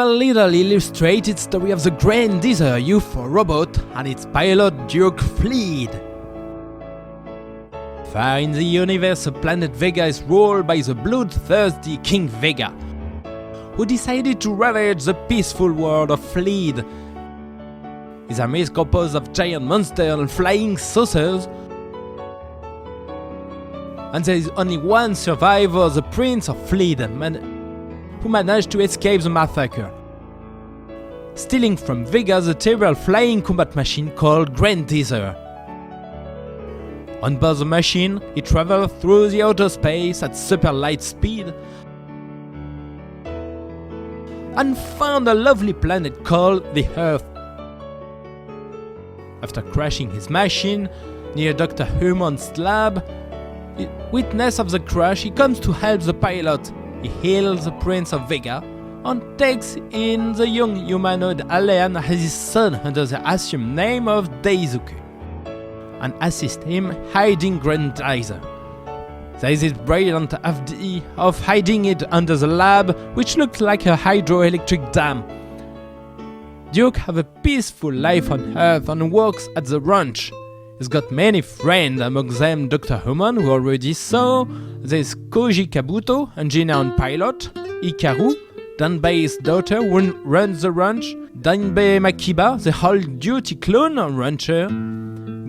a little illustrated story of the Grendizer UFO robot and its pilot Duke Fleet. Far in the universe, the planet Vega is ruled by the bloodthirsty King Vega, who decided to ravage the peaceful world of Fleet. His army is composed of giant monsters and flying saucers, and there is only one survivor, the Prince of Vega, who managed to escape the massacre, stealing from Vega the terrible flying combat machine called Grendizer. On board the machine, he traveled through the outer space at superlight speed and found a lovely planet called the Earth. After crashing his machine near Doctor Umon's lab, witness of the crash, he comes to help the pilot. He heals the Prince of Vega and takes in the young humanoid alien as his son under the assumed name of Daisuke, and assists him hiding Grendizer. There is this brilliant idea of hiding it under the lab, which looks like a hydroelectric dam. Duke has a peaceful life on Earth and works at the ranch. He's got many friends, among them Doctor Umon, who already saw. There's Koji Kabuto, engineer and pilot, Hikaru, Danbei's daughter who runs the ranch, Danbei Makiba, the whole-duty clone and rancher,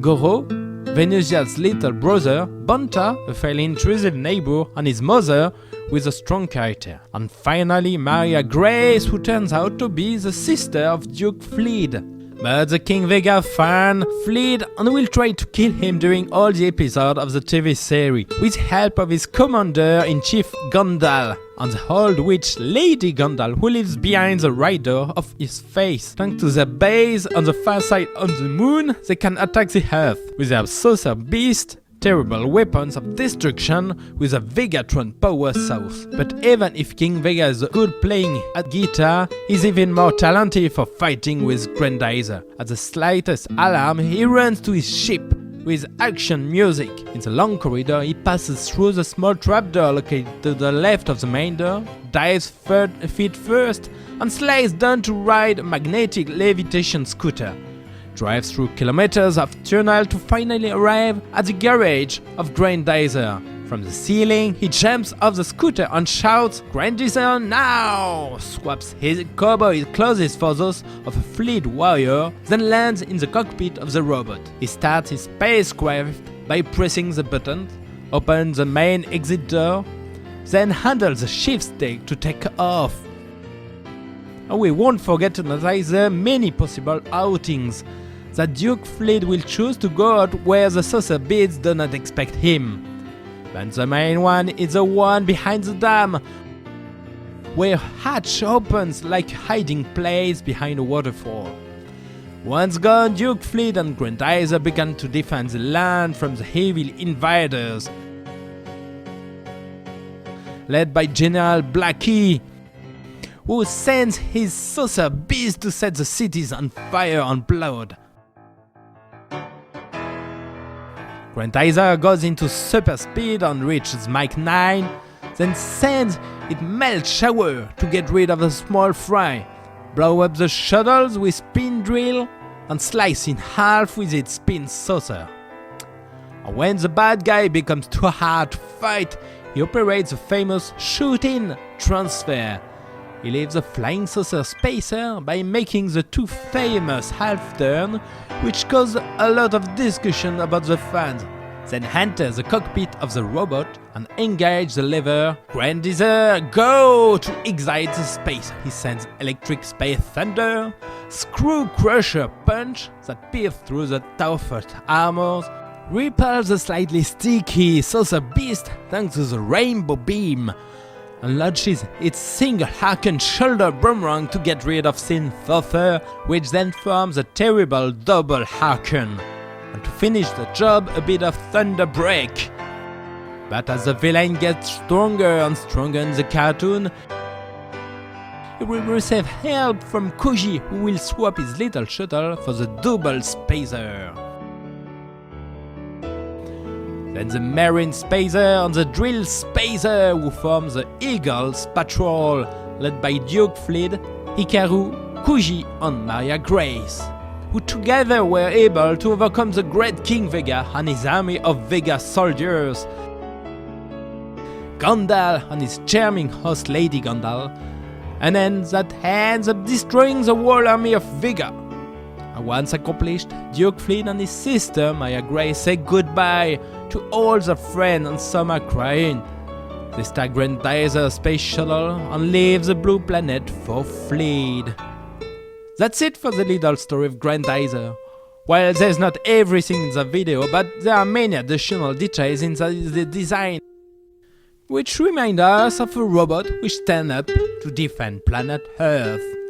Goro, Venusia's little brother, Banta, a fairly intrusive neighbor, and his mother, with a strong character. And finally Maria Grace, who turns out to be the sister of Duke Fleet. But the King Vega fan Fleet and will try to kill him during all the episodes of the TV series, with help of his commander-in-chief Gondal, and the old witch Lady Gondal, who lives behind the rider of his face. Thanks to their base on the far side of the moon, they can attack the Earth with their saucer beast, terrible weapons of destruction with a Vegatron power source. But even if King Vega is good playing at guitar, he's even more talented for fighting with Grendizer. At the slightest alarm, he runs to his ship with action music. In the long corridor, he passes through the small trapdoor located to the left of the main door, dives feet first, and slides down to ride a magnetic levitation scooter. Drives through kilometers of tunnel to finally arrive at the garage of Grendizer. From the ceiling, he jumps off the scooter and shouts, "Grendizer now!" Swaps his cowboy clothes for those of a Fleet warrior, then lands in the cockpit of the robot. He starts his spacecraft by pressing the button, opens the main exit door, then handles the shift stick to take off. And we won't forget to notice the many possible outings that Duke Fleet will choose to go out where the saucer beasts do not expect him. But the main one is the one behind the dam, where a hatch opens like a hiding place behind a waterfall. Once gone, Duke Fleet and Grendizer began to defend the land from the evil invaders, led by General Blackie, who sends his saucer beast to set the cities on fire and blood. Grendizer goes into super speed and reaches Mach 9, then sends its melt shower to get rid of the small fry, blow up the shuttles with spin drill, and slice in half with its spin saucer. And when the bad guy becomes too hard to fight, he operates the famous shoot-in transfer. He leaves the flying saucer spacer by making the too famous half-turn, which caused a lot of discussion about the fans. Then enters the cockpit of the robot and engage the lever. Grendizer, go! To excite the space. He sends electric space thunder, screw crusher punch that pierce through the tougher armors, repels the slightly sticky saucer beast thanks to the rainbow beam, and launches its single harkened shoulder boomerang to get rid of Sin Saucer, which then forms a terrible double harken. And to finish the job, a bit of thunder break. But as the villain gets stronger and stronger in the cartoon, he will receive help from Koji, who will swap his little shuttle for the double spacer. Then the Marine Spacer and the Drill Spacer, who form the Eagles Patrol, led by Duke Fleet, Hikaru, Kuji and Maria Grace, who together were able to overcome the great King Vega and his army of Vega soldiers, Gondal and his charming host Lady Gondal, and then that ends up destroying the whole army of Vega. And once accomplished, Duke Flynn and his sister Maria Grace say goodbye to all their friends and some are crying. They start Grendizer space shuttle and leave the blue planet for fleet. That's it for the little story of Grendizer. Well, there's not everything in the video, but there are many additional details in the design, which remind us of a robot which stands up to defend planet Earth.